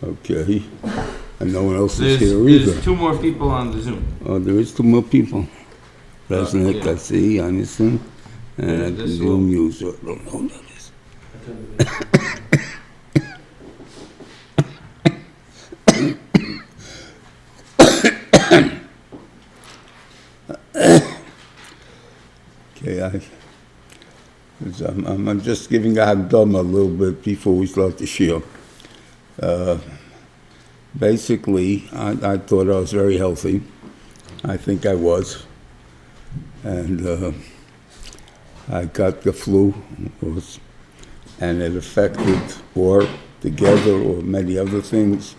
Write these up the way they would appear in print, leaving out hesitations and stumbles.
Okay. And no one else is here either. There's 2 more people on the Zoom. Oh, there is 2 more people. Resnick, yeah. I see, Anderson, and I can Zoom user. I don't know who that is. Okay, I'm just giving a Hagdama a little bit before we start the Shiur. Basically, I thought I was very healthy. I think I was. And I got the flu, and it affected, or together, or many other things,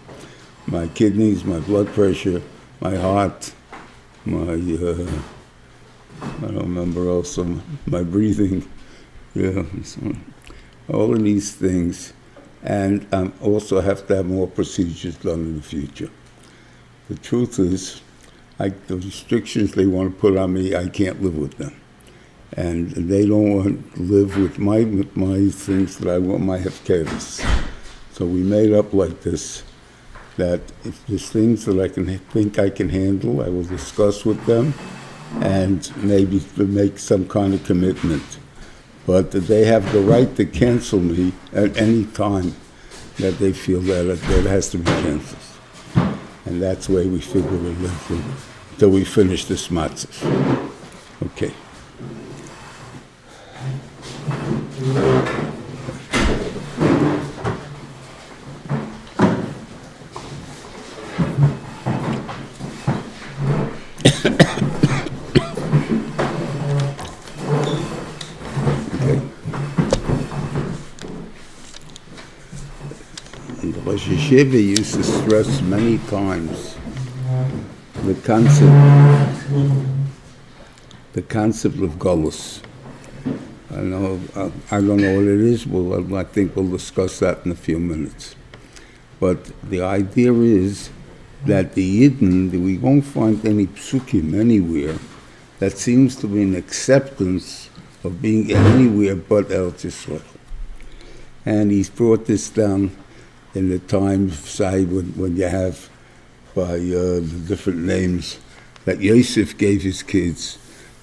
my kidneys, my blood pressure, my heart, my, I don't remember also, my breathing, yeah, so all of these things. And I also have to have more procedures done in the future. The truth is, the restrictions they want to put on me, I can't live with them. And they don't want to live with my things that I want, my hefkeres. So we made up like this, that if there's things that I think I can handle, I will discuss with them and maybe make some kind of commitment. But they have the right to cancel me at any time that they feel that it has to be canceled. And that's the way we figure to live until we finish this matzah. Okay. Rosh Hashiva used to stress many times the concept of Golus. I don't know what it is. I think we'll discuss that in a few minutes. But the idea is that the Yidden, we won't find any psukim anywhere that seems to be an acceptance of being anywhere but Eretz Yisrael. And he's brought this down in the time side when you have by the different names that Yosef gave his kids,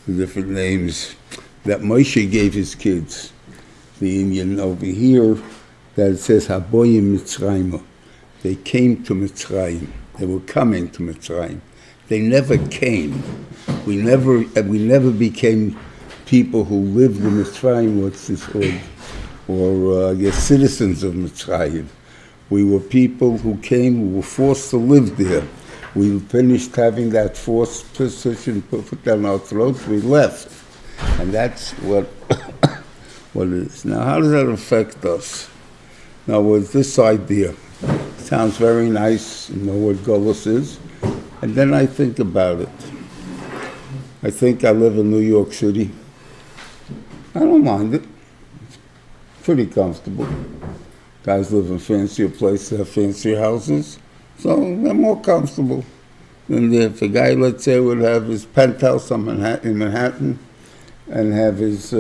the different names that Moshe gave his kids. The Indian over here that it says Haboyim Mitzrayim. They came to Mitzrayim. They were coming to Mitzrayim. They never came. We never became people who lived in Mitzrayim, or I guess citizens of Mitzrayim. We were people who came, who were forced to live there. We finished having that forced position put down our throats, we left. And that's what it is. Now, how does that affect us? Now, with this idea, sounds very nice, you know what Golus is, and then I think about it. I think I live in New York City. I don't mind it. It's pretty comfortable. Guys live in fancier places, have fancier houses, so they're more comfortable than if a guy, let's say, would have his penthouse in Manhattan and have his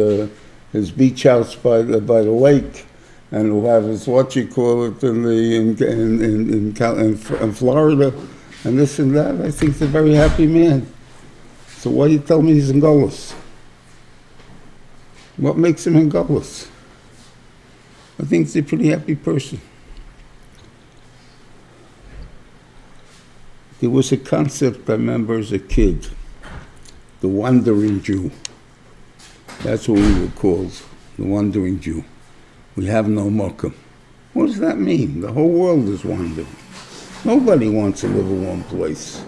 beach house by the lake, and will have his in Florida, and this and that. I think he's a very happy man. So why do you tell me he's in Golus? What makes him in Golus? I think he's a pretty happy person. There was a concept I remember as a kid, the wandering Jew. That's what we were called, the wandering Jew. We have no makom. What does that mean? The whole world is wandering. Nobody wants to live in one place.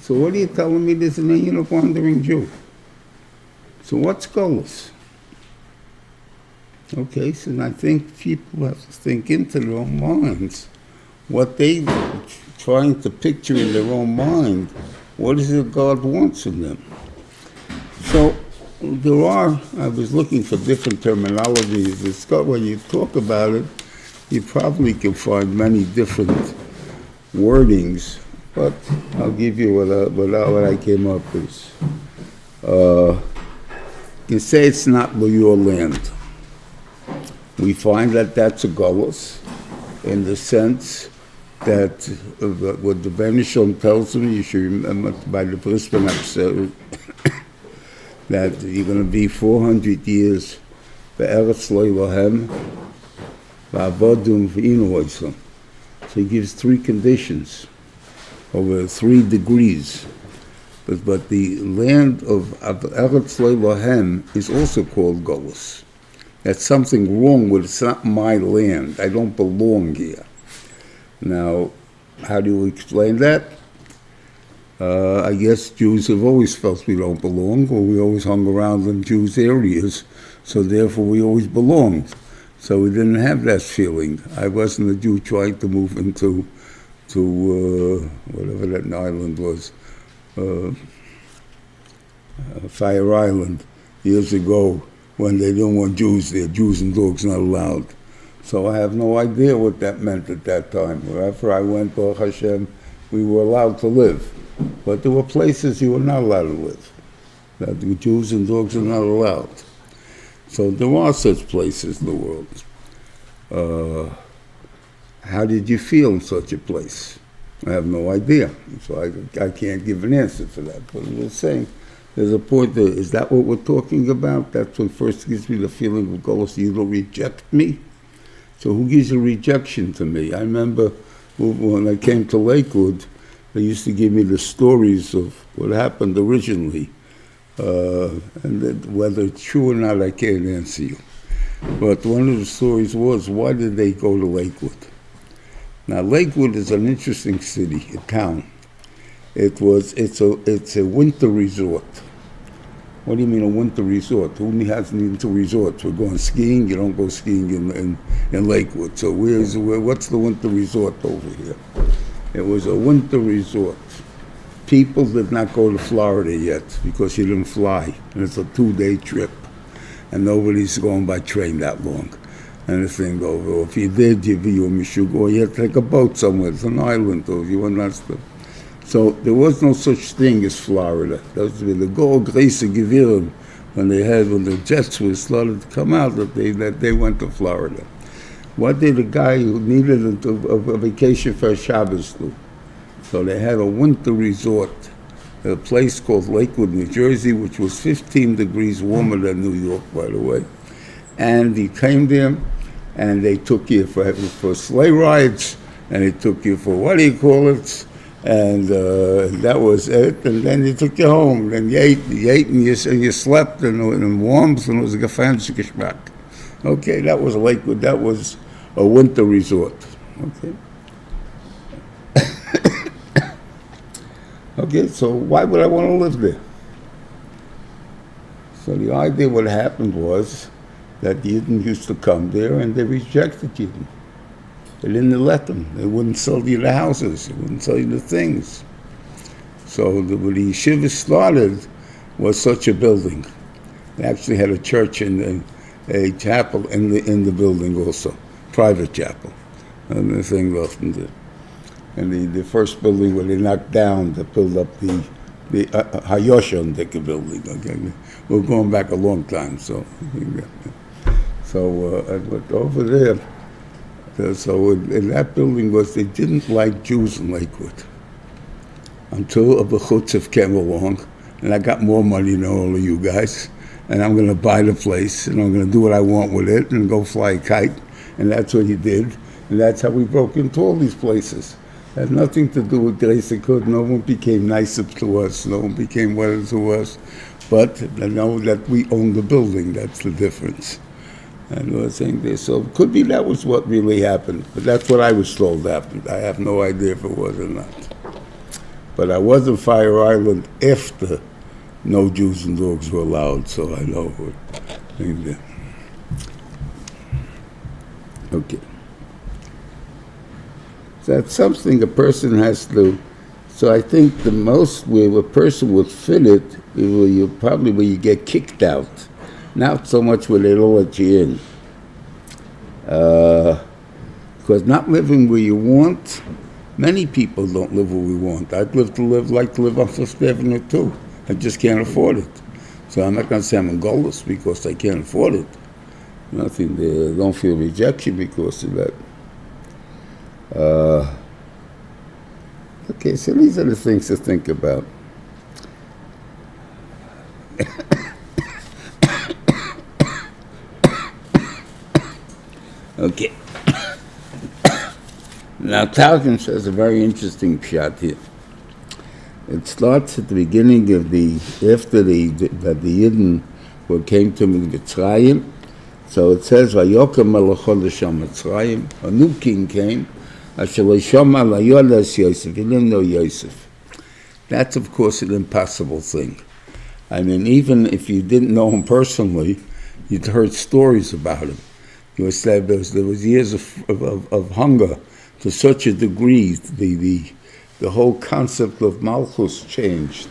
So what are you telling me there's a meaning of wandering Jew? So what's Golus? Okay, so I think people have to think into their own minds what they trying to picture in their own mind. What is it God wants in them? So I was looking for different terminologies. When you talk about it, you probably can find many different wordings, but I'll give you what I came up with. You say it's not your land. We find that that's a Golus in the sense that what the Benishon tells me, you should remember by the Brisbane episode, that you're going to be 400 years be'eretz lo lohem va'avodum v'inu oisam. So he gives three conditions over 3 degrees. But the land of eretz lo lohem is also called Golus. That's something wrong with it. It's not my land. I don't belong here. Now, how do you explain that? I guess Jews have always felt we don't belong, or we always hung around in Jews' areas, so therefore we always belonged. So we didn't have that feeling. I wasn't a Jew trying to move into whatever that island was, Fire Island, years ago, when they didn't want Jews there. Jews and dogs not allowed. So I have no idea what that meant at that time. After I went, Baruch Hashem, we were allowed to live. But there were places you were not allowed to live. That the Jews and dogs are not allowed. So there are such places in the world. How did you feel in such a place? I have no idea. So I can't give an answer for that. But I'm just saying, there's a point there. Is that what we're talking about? That's what first gives me the feeling of Golus. You don't reject me? So who gives a rejection to me? I remember when I came to Lakewood, they used to give me the stories of what happened originally. And whether it's true or not, I can't answer you. But one of the stories was, why did they go to Lakewood? Now, Lakewood is an interesting city, a town. It's a winter resort. What do you mean a winter resort? Who has winter resorts? We're going skiing. You don't go skiing in Lakewood. So what's the winter resort over here? It was a winter resort. People did not go to Florida yet because you didn't fly. And it's a 2-day trip. And nobody's going by train that long. And the thing over. If you did, you had to take a boat somewhere. It's an island, or you were not. So there was no such thing as Florida. Those were the gold Grace Gevirim when the jets were started to come out that they went to Florida. What did a guy who needed a vacation for a Shabbos do? So they had a winter resort, a place called Lakewood, New Jersey, which was 15 degrees warmer than New York, by the way. And he came there, and they took you for sleigh rides, and they took you for what do you call it? And that was it. And then they took you home. And you ate and you slept in warmth, and it was a fancy geschmack. Okay, that was Lakewood. That was a winter resort. Okay. Okay, so why would I want to live there? So the idea what happened was that Yidden used to come there and they rejected Yidden. They didn't let them. They wouldn't sell you the houses. They wouldn't sell you the things. So when the yeshiva started was such a building. They actually had a church and a chapel in the building also, private chapel. And the thing left in there. And the first building where they knocked down, they built up the Hayoshon Decker building. Okay, we're going back a long time. So over there. So in that building they didn't like Jews in Lakewood until the Chutzif came along, and I got more money than all of you guys, and I'm going to buy the place, and I'm going to do what I want with it, and go fly a kite, and that's what he did, and that's how we broke into all these places. It had nothing to do with Grace Good. No one became nicer to us, no one became better to us, but they know that we own the building, that's the difference. And I was saying this, so it could be that was what really happened, but that's what I was told happened. I have no idea if it was or not. But I was in Fire Island after no Jews and dogs were allowed, so I know what. Okay. So that's something a person has to. So I think the most where a person would fit it, probably where you get kicked out. Not so much where they don't let you in. Because not living where you want, many people don't live where we want. I'd like to live on Fifth Avenue too. I just can't afford it. So I'm not going to say I'm in Golus because I can't afford it. Nothing there. I don't feel rejection because of that. Okay, so these are the things to think about. Okay. Now, Targum says a very interesting pshat here. It starts at the beginning of after the Yidden came to Mitzrayim. So it says, Vayokem Malachol L'Sham Mitzrayim. A new king came. Asher L'Shama Layolas Yosef. He didn't know Yosef. That's, of course, an impossible thing. I mean, even if you didn't know him personally, you'd heard stories about him. You said there was years of hunger to such a degree, the whole concept of Malchus changed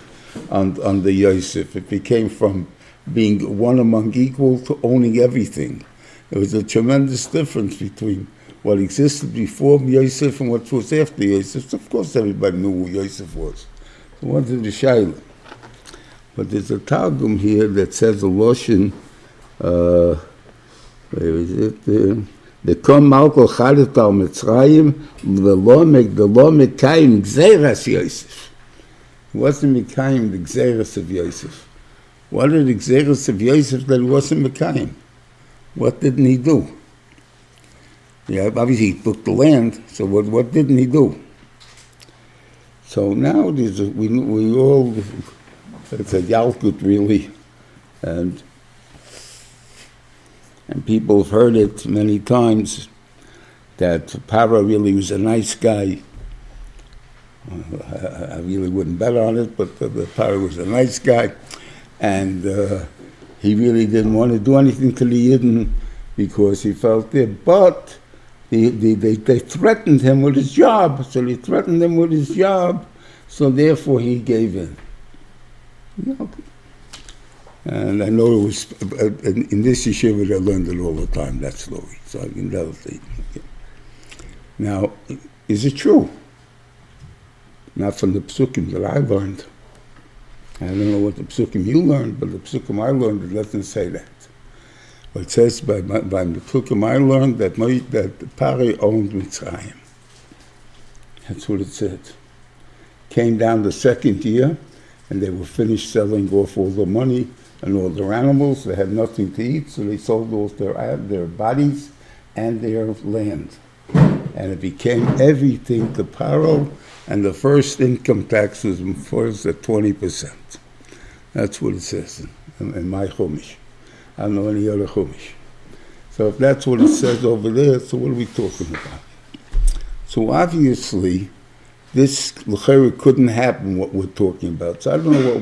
under Yosef. It became from being one among equals to owning everything. There was a tremendous difference between what existed before Yosef and what was after Yosef. Of course, everybody knew who Yosef was. So what did the Shaila? But there's a Targum here that says a Loshin, where is it? The Kom Malko Chalet al Mitzrayim, V'lo Mekayim Gzeiras Yosef. He wasn't Mekayim the Gzeiras of Yosef. What are the Gzeiras of Yosef that he wasn't Mekayim? What didn't he do? Yeah, obviously he took the land, so what didn't he do? So now we all, it's a Yalkut really, and people have heard it many times, that Paro really was a nice guy. I really wouldn't bet on it, but Paro was a nice guy, and he really didn't want to do anything to the Yidden because he felt there. But they threatened him with his job, so therefore he gave in. And I know it was, in this yeshiva I learned it all the time, that story. So I can tell it. Now, is it true? Not from the psukim that I learned. I don't know what the psukim you learned, but the psukim I learned, it doesn't say that. But it says by the psukim I learned that Pari owned Mitzrayim. That's what it said. Came down the second year, and they were finished selling off all the money and all their animals. They had nothing to eat, so they sold off their bodies and their land. And it became everything to Paro, and the first income tax was enforced at 20%. That's what it says in my Chumash. I don't know any other Chumash. So if that's what it says over there, so what are we talking about? So obviously, this l'chera couldn't happen, what we're talking about. So I don't know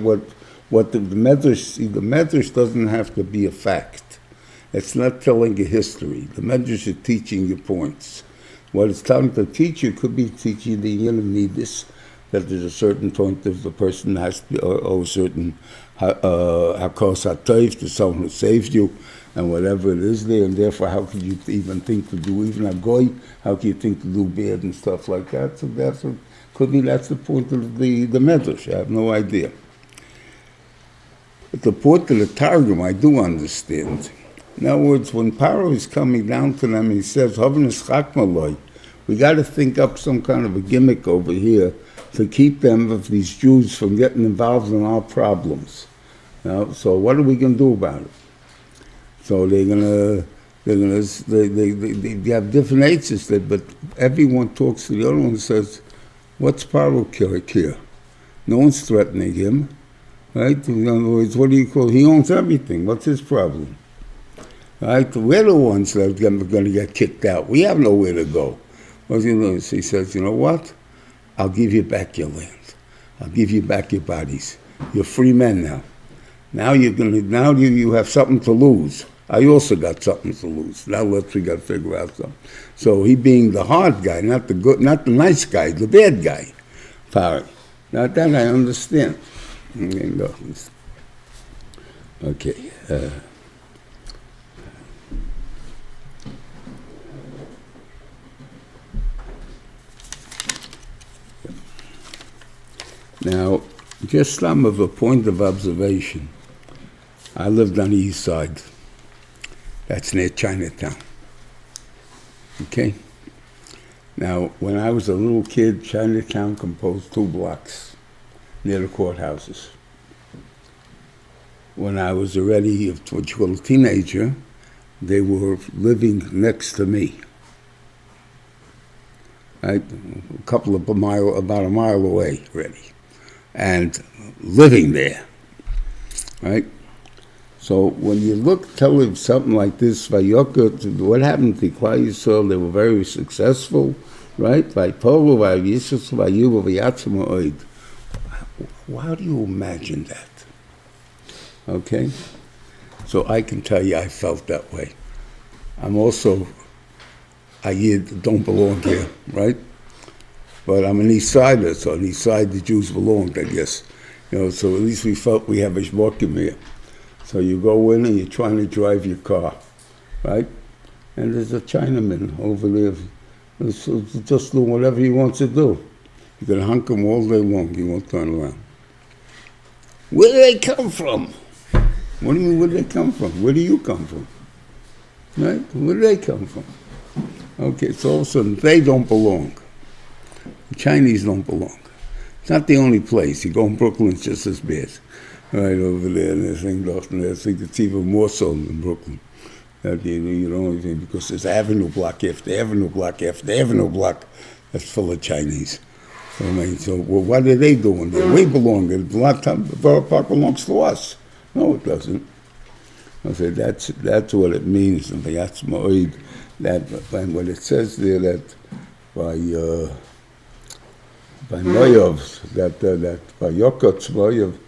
what the Medrash, the Medrash doesn't have to be a fact. It's not telling a history. The Medrash is teaching you points. What it's telling the teacher could be teaching the Yidden that there's a certain point of the person has to owe a certain hakos hatayv to someone who saved you, and whatever it is there, and therefore how could you even think to do, even a goy, how can you think to do bad and stuff like that? So that's what, could be that's the point of the Medrash. I have no idea. But the point of the Targum, I do understand. In other words, when Paro is coming down to them and he says, we got to think up some kind of a gimmick over here to keep them, of these Jews, from getting involved in our problems. So what are we going to do about it? So they have different answers, but everyone talks to the other one and says, what's Paro care? No one's threatening him, right? In other words, what do you call? He owns everything. What's his problem? Right? We're the ones that are going to get kicked out. We have nowhere to go. Well, he says, you know what? I'll give you back your land. I'll give you back your bodies. You're free men now. Now you have something to lose. I also got something to lose. Now we got to figure out something. So he being the hard guy, not the good, not the nice guy, the bad guy. Pari. Now that I understand. Okay. Now, just some of a point of observation. I lived on the east side. That's near Chinatown. Okay? Now, when I was a little kid, Chinatown composed 2 blocks near the courthouses. When I was already what you call a teenager, they were living next to me. Right? About a mile away already. And living there. Right? So when you tell him something like this, what happened to Klal Yisrael? They were very successful, right? How do you imagine that? Okay? So I can tell you I felt that way. I'm also, I don't belong here, right? But I'm an East Sider, so on the East Side the Jews belonged, I guess. So at least we felt we have a shmokim here. So you go in and you're trying to drive your car, right? And there's a Chinaman over there just doing whatever he wants to do. You can hunk him all day long, he won't turn around. Where do they come from? What do you mean, where do they come from? Where do you come from? Right? Where do they come from? Okay, so all of a sudden, they don't belong. The Chinese don't belong. It's not the only place. You go in Brooklyn, it's just as bad. Right over there, and I think it's even more so than Brooklyn. You don't even, because there's Avenue Block after Avenue Block after Avenue Block that's full of Chinese. So what are they doing there? We belong there. A lot of times the Borough Park belongs to us. No, it doesn't. I say that's what it means in Vayatz Ma'od, that when it says there that by Moav, that by Yokotz Moav,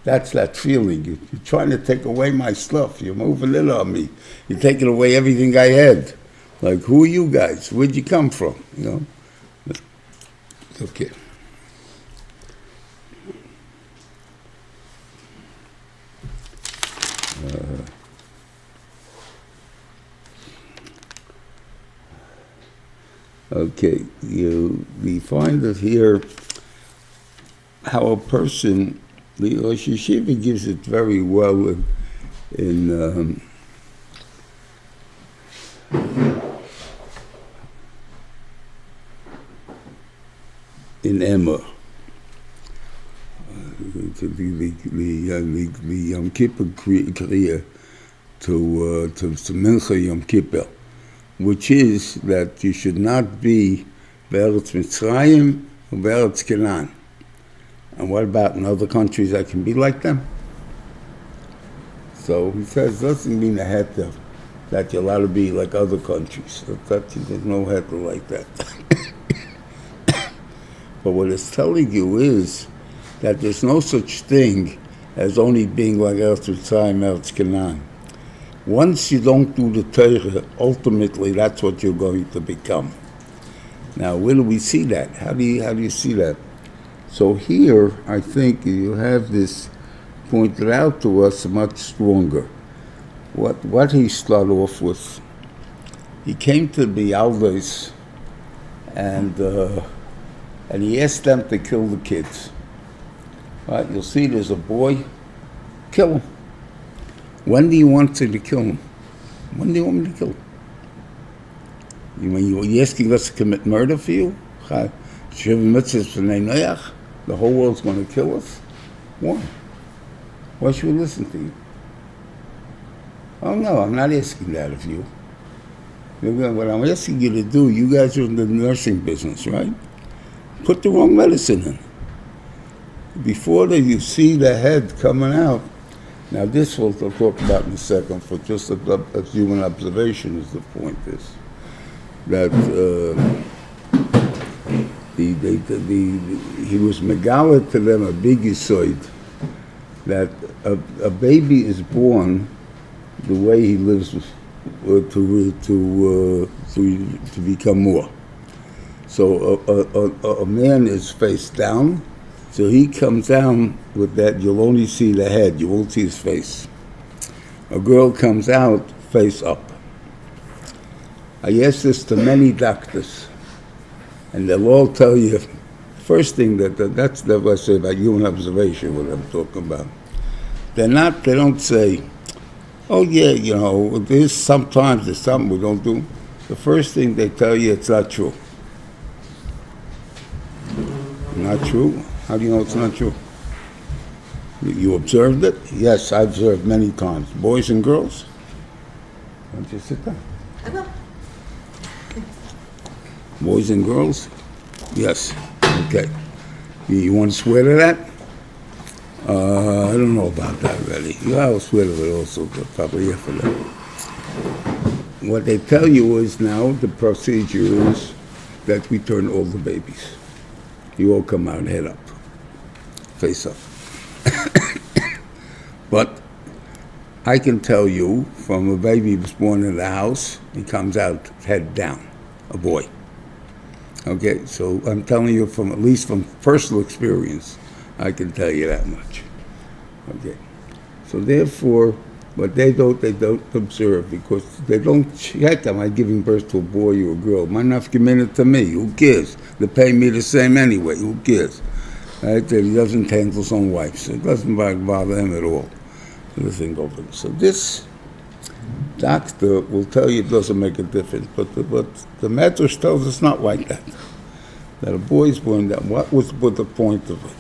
that's that feeling. You're trying to take away my stuff. You're moving in on me. You're taking away everything I had. Like, who are you guys? Where'd you come from? Okay. Okay, we find it here how a person, the Rosh Yeshiva gives it very well in Emma. The Yom Kippur Kriya to Mincha Yom Kippur, which is that you should not be Be'eretz Mitzrayim or Be'eretz Canaan. And what about in other countries I can be like them? So he says, doesn't mean a heter that you're allowed to be like other countries. There's no heter like that. But what it's telling you is that there's no such thing as only being like Eretz Mitzrayim, Eretz Canaan. Once you don't do the Torah, ultimately that's what you're going to become. Now, where do we see that? How do you see that? So here, I think you have this pointed out to us much stronger. What he started off with, he came to the Alvis and he asked them to kill the kids. Right? You'll see there's a boy, kill him. When do you want to kill him? When do you want me to kill him? You're asking us to commit murder for you? The whole world's going to kill us? Why? Why should we listen to you? Oh no, I'm not asking that of you. What I'm asking you to do, you guys are in the nursing business, right? Put the wrong medicine in. Before you see the head coming out. Now this we'll talk about in a second, for just a human observation is the point is that he was megala to them a big yisoid, that a baby is born the way he lives to become more. So a man is face down, so he comes down with that, you'll only see the head, you won't see his face. A girl comes out face up. I asked this to many doctors, and they'll all tell you, first thing that's what I say about human observation, what I'm talking about. They don't say, Oh yeah, there's sometimes something we don't do. The first thing they tell you, it's not true. Not true? How do you know it's not true? You observed it? Yes, I've observed many times. Boys and girls? Why don't you sit down? I will. Boys and girls? Yes. Okay. You want to swear to that? I don't know about that really. Yeah, I'll swear to it also, but probably yeah for that. What they tell you is now the procedure is that we turn all the babies. You all come out head up, face up. But I can tell you from a baby was born in the house, he comes out head down, a boy. Okay, so I'm telling you at least from personal experience, I can tell you that much. Okay, so therefore, but they don't observe because they don't check, am I giving birth to a boy or a girl? Might not give it to me, who cares? They pay me the same anyway, who cares? Right? He doesn't handle his own wife, so it doesn't bother him at all. The thing over. So this doctor will tell you it doesn't make a difference, but the Medrash tells us not like that. That a boy is born, what was the point of it?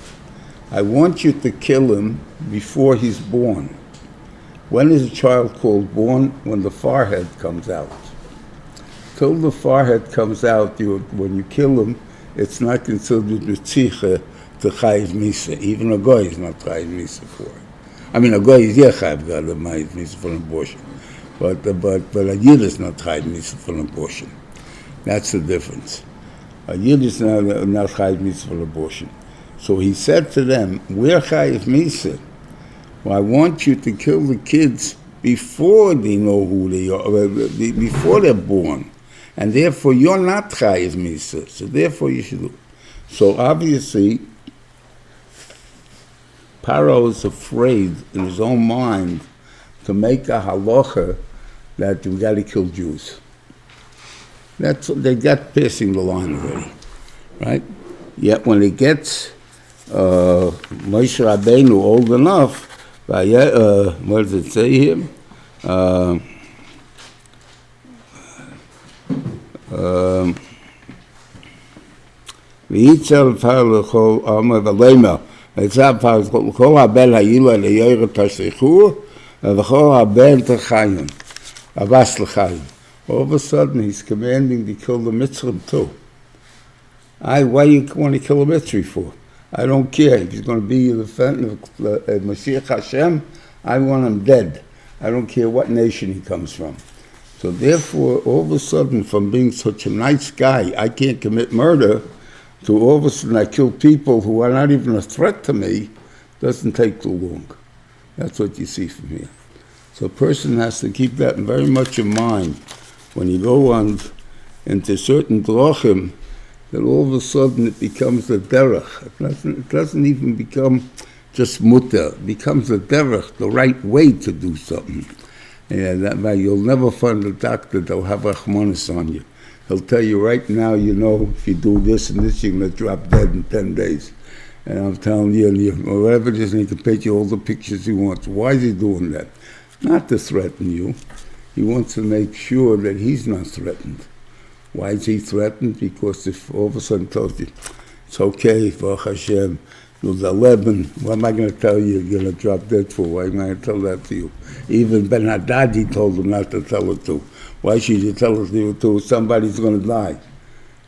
I want you to kill him before he's born. When is a child called born? When the forehead comes out. Till the forehead comes out, when you kill him, it's not considered mitzicha to chayiv misa. Even a guy is not chayiv misa for it. I mean, a guy is chayiv misa for an abortion, but a yid is not chayiv misa for an abortion. That's the difference. A yid is not chayiv misa for an abortion. So he said to them, "We're chayiv misa. Well, I want you to kill the kids before they know who they are, before they're born, and therefore you're not chayiv misa. So therefore you should do." So obviously, Paro is afraid in his own mind to make a halacha that we got to kill Jews. They got passing the line already, right? Yet when it gets Moshe Rabbeinu old enough, what does it say here? V'yitzel Paro l'chol Amar v'leimer. כל הבן העילוי ליורא תשליכו, וכל הבן תחיים, הבס לחיים. All of a sudden he's commanding to kill the Mitzrim too. Why you want to kill a Mitzri for? I don't care. If he's going to be the Mashiach Hashem, I want him dead. I don't care what nation he comes from. So therefore, all of a sudden, from being such a nice guy, I can't commit murder, to all of a sudden I kill people who are not even a threat to me, doesn't take too long. That's what you see from here. So a person has to keep that very much in mind when you go on into certain drachim, that all of a sudden it becomes a derech. It doesn't even become just mutter. It becomes a derech, the right way to do something. And that way you'll never find a doctor that'll have rachmanis on you. He'll tell you right now, if you do this and this, you're going to drop dead in 10 days. And I'm telling you, or whatever it is, he can paint you all the pictures he wants. Why is he doing that? Not to threaten you. He wants to make sure that he's not threatened. Why is he threatened? Because if all of a sudden tells you, it's okay, Baruch Hashem, there's 11, what am I going to tell you you're going to drop dead for? Why am I going to tell that to you? Even Ben Hadad, he told him not to tell it to. Why should you tell us to somebody's going to die?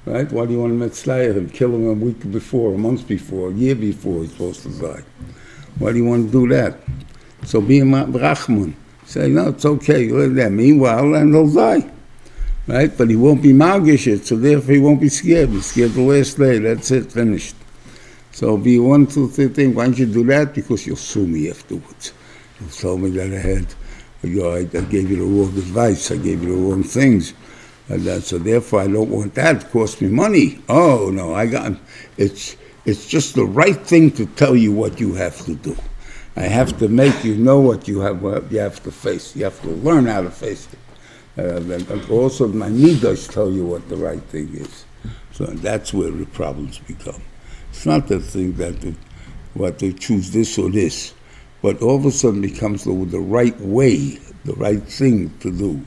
Right? Why do you want to mitzvah him? Kill him a week before, a month before, a year before he's supposed to die. Why do you want to do that? So be a Brachman. Say, no, it's okay, let them. Meanwhile, and they'll die. Right? But he won't be margish it, so therefore he won't be scared. He's scared the last day, that's it, finished. So be 1, 2, 3 things. Why don't you do that? Because you'll sue me afterwards. You'll tell me that I gave you the wrong advice, I gave you the wrong things. So therefore I don't want that, it costs me money. Oh no, it's just the right thing to tell you what you have to do. I have to make you know what you have to face. You have to learn how to face it. Also my midos tell you what the right thing is. So that's where the problems become. It's not the thing that they choose this or this, but all of a sudden becomes the right way the right thing to do.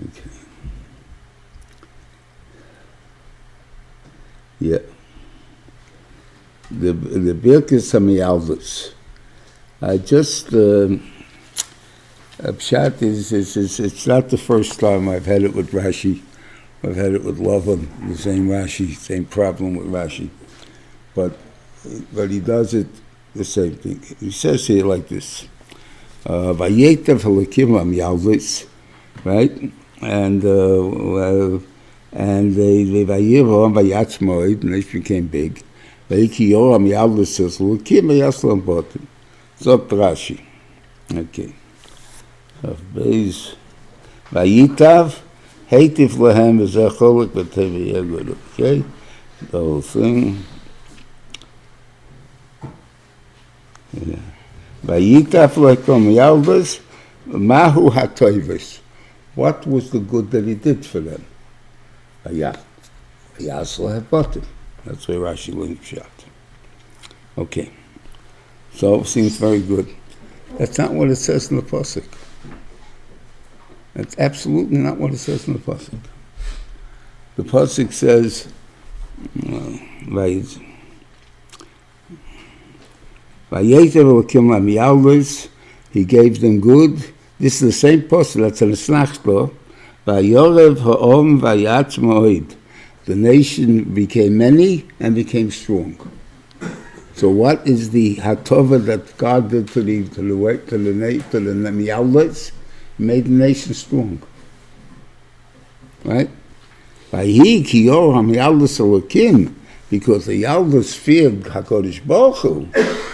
Okay. Yeah. The Birkes HaMiyaldos. I just Pshat is it's not the first time I've had it with Rashi. I've had it with Lavan, the same Rashi, same problem with Rashi. But he does it the same thing. He says here like this. Vayetev Halakim HaMiyaldos, right? And they Vayirom Vayatzmoid, and they became big. Vayikiyor HaMiyaldos says Halakim Vayaslam Botim. Zot Rashi. Okay. Vayitav Heitif Lahem V'Zecholik V'Tevi Yegud. Okay? The whole thing. Vayitaf Lahem Yaldas Mahu HaToivus. What was the good that he did for them? Vayasla Habotim. That's where Rashi learned Pshat. Okay. So it seems very good. That's not what it says in the Pasuk. That's absolutely not what it says in the Pasuk. The Pasuk says, he gave them good. This is the same Pasuk that's in the Snachto. The nation became many and became strong. So what is the hatova that God did to the Miyaldos? He made the nation strong. Right? Because the Yaldos feared HaKadosh Baruch Hu,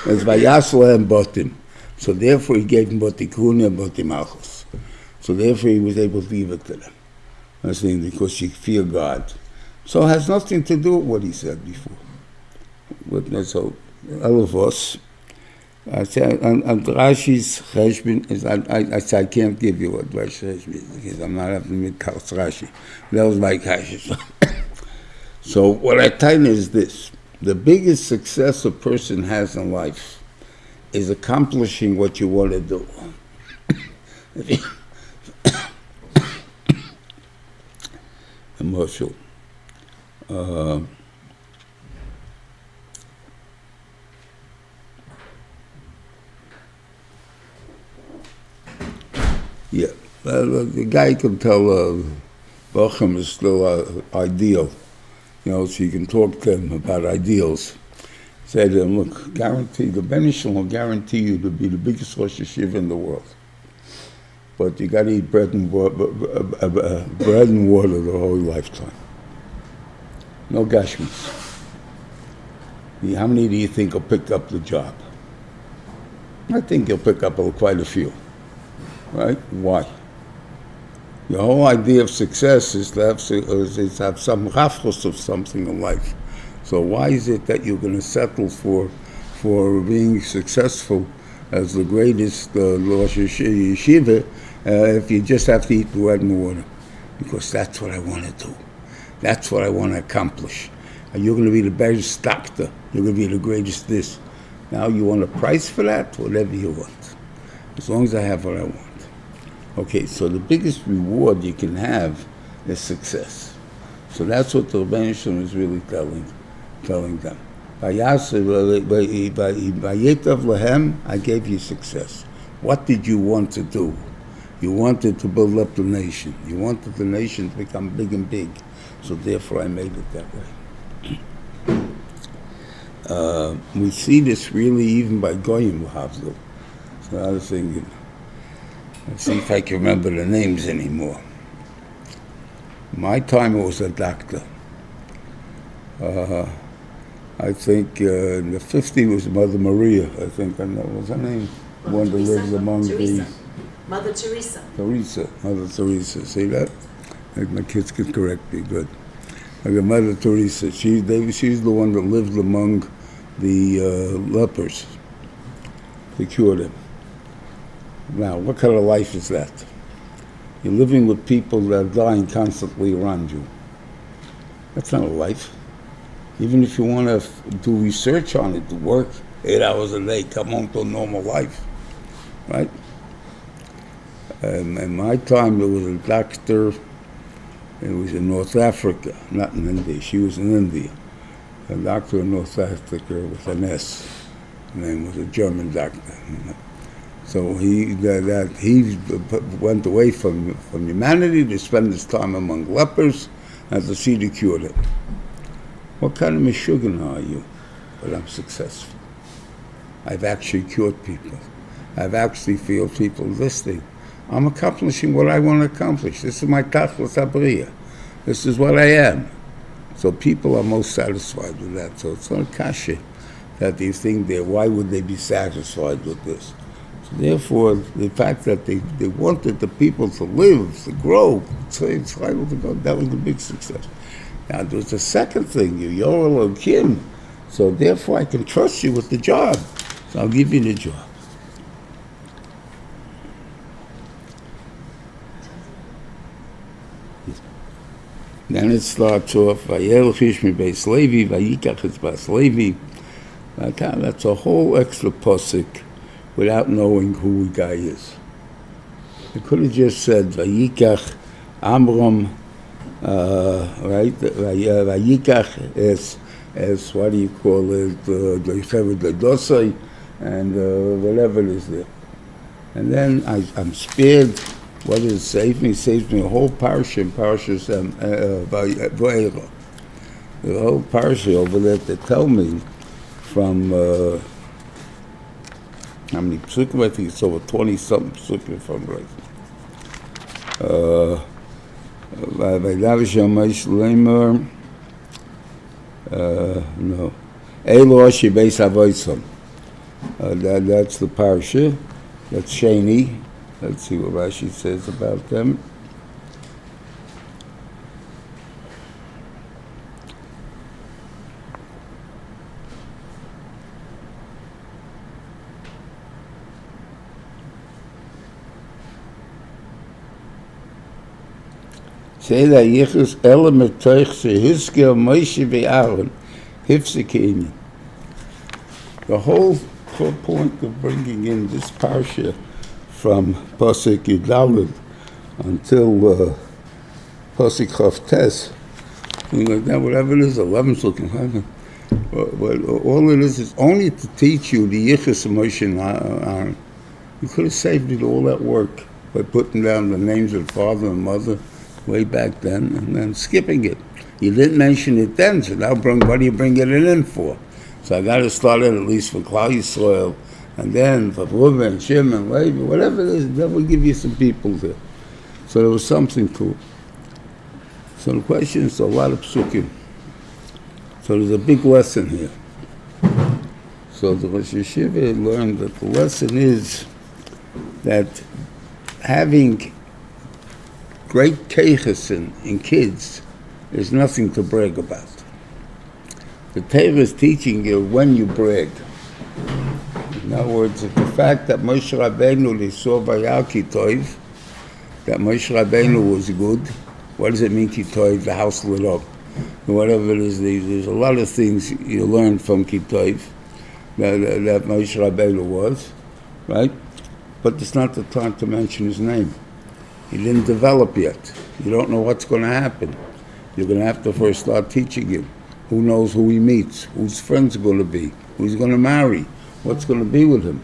as Vayasla Botim. So therefore he gave them Botikun and Botimachos. So therefore he was able to give it to them. That's the thing, because she feared God. So it has nothing to do with what he said before. So all of us, I say, and Rashi's Cheshbin is, I say, I can't give you what Rashi's Cheshbin is, because I'm not having to make Rashi. That was my Kashish. So what I tell you is this: the biggest success a person has in life is accomplishing what you want to do. Emotional. Yeah, the guy can tell Bochem is still ideal, so you can talk to him about ideals. Say to him, look, guarantee, the Benishal will guarantee you to be the biggest Rosh Yeshiva in the world. But you got to eat bread and water the whole lifetime. No Gashmis. How many do you think will pick up the job? I think you'll pick up quite a few. Right? Why? The whole idea of success is to have some rafchos of something in life. So why is it that you're going to settle for being successful as the greatest Rosh Yeshiva if you just have to eat bread and water? Because that's what I want to do. That's what I want to accomplish. And you're going to be the best doctor. You're going to be the greatest this. Now you want a price for that? Whatever you want. As long as I have what I want. Okay, so the biggest reward you can have is success. So that's what the Rebbeinu Shalom is really telling them. Vayetav lahem, I gave you success. What did you want to do? You wanted to build up the nation. You wanted the nation to become big and big. So therefore I made it that way. We see this really even by Goyim Havdil. So I was thinking, let's see if I can remember the names anymore. My time it was a doctor. I think in the 50s was Mother Maria, I think, and that was her name. One that lives among Teresa. Mother Teresa. Mother Teresa. See that? Like my kids can correct me, good. Like Mother Teresa, she's the one that lived among the lepers to cure them. Now, what kind of life is that? You're living with people that are dying constantly around you. That's not a life. Even if you want to do research on it, to work 8 hours a day, come home to a normal life, right? In my time, there was a doctor. It was in North Africa, not in India. She was in India. A doctor in North Africa with an S. His name was a German doctor. So he went away from humanity to spend his time among lepers and to see to cure them. What kind of Meshuggah are you? But I'm successful. I've actually cured people. I've actually feel people listening. I'm accomplishing what I want to accomplish. This is my tachlis habriya. This is what I am. So people are most satisfied with that. So it's not kasha that they think why would they be satisfied with this? So therefore, the fact that they wanted the people to live, to grow, it's able to go, that was the big success. Now there's a second thing, you're Elohim, so therefore I can trust you with the job. So I'll give you the job. Then it starts off, Vayelchish mi beis Levi, Vayikach es bas Levi. That's a whole extra pasuk without knowing who the guy is. It could have just said, Vayikach Amram, right? Vayikach is what do you call it, the Dosai, and whatever it is there. And then I'm spared. What does it save me? It saves me a whole parshas Vayera. The whole parsha over there to tell me from how many psukim? I think it's over 20-something psukim if I'm right. No. Elo Ashi Beis Avoisam. That's the parsha. That's Sheni. Let's see what Rashi says about them. Say that Yichus element Toich Shehizkel Moshe ve'Aharon Hifzekini. The whole point of bringing in this parsha from Pasuk Yudalid until Pasuk Chavtes, like that, whatever it is, 11's looking like. But all it is only to teach you the Yichus of Moshe and Aaron. You could have saved it all that work by putting down the names of father and mother way back then and then skipping it. You didn't mention it then, so now what are you bringing it in for? So I got to start it at least for Klal Yisrael. And then for Reuven, Shimon, Levi, whatever it is, then we'll give you some people there. So there was something to it. So the question is a lot of psukim. So there's a big lesson here. So the Rosh Yeshiva learned that the lesson is that having great keiches in kids is nothing to brag about. The Torah is teaching you when you brag. In other words, the fact that Moshe Rabbeinu, they saw Vayal Kitov, that Moshe Rabbeinu was good, what does it mean Kitov? The house lit up. And whatever it is, there's a lot of things you learn from Kitov that Moshe Rabbeinu was, right? But it's not the time to mention his name. He didn't develop yet. You don't know what's going to happen. You're going to have to first start teaching him. Who knows who he meets, whose friends are going to be, who he's going to marry, what's going to be with him.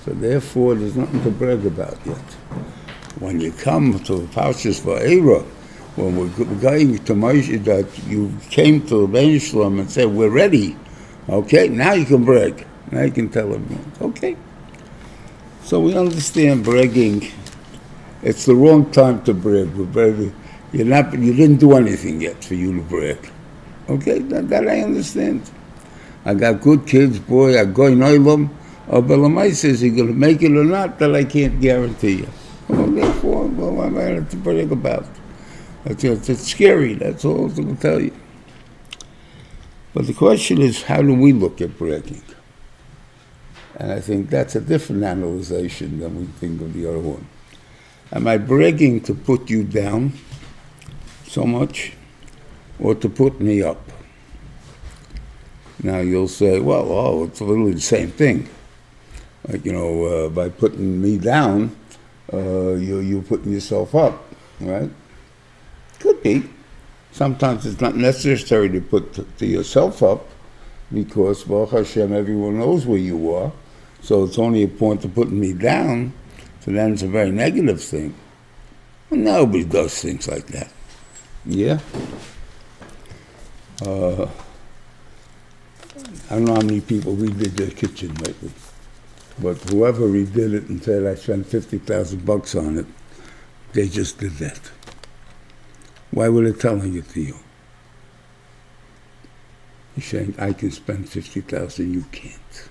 So therefore, there's nothing to brag about yet. When you come to Parshas Va'era, when we're going to Moshe, that you came to Ben Shalom and said, we're ready, okay, now you can brag. Now you can tell everyone, okay. So we understand bragging. It's the wrong time to brag. You didn't do anything yet for you to brag. Okay, that I understand. I got good kids, boy, I go in Olam. Belamai says he's going to make it or not, that I can't guarantee you. Well, therefore, I'm going to brag about. It's scary, that's all I'm going to tell you. But the question is, how do we look at bragging? And I think that's a different analyzation than we think of the other one. Am I bragging to put you down so much, or to put me up? Now you'll say, well, it's literally the same thing. Like, by putting me down, you're putting yourself up, right? Could be. Sometimes it's not necessary to put to yourself up, because Baruch Hashem, everyone knows where you are, so it's only a point of putting me down, so then it's a very negative thing. Well, nobody does things like that. Yeah? I don't know how many people redid their kitchen lately, but whoever redid it and said I spent $50,000 on it, they just did that. Why were they telling it to you? You're saying, I can spend $50,000, you can't.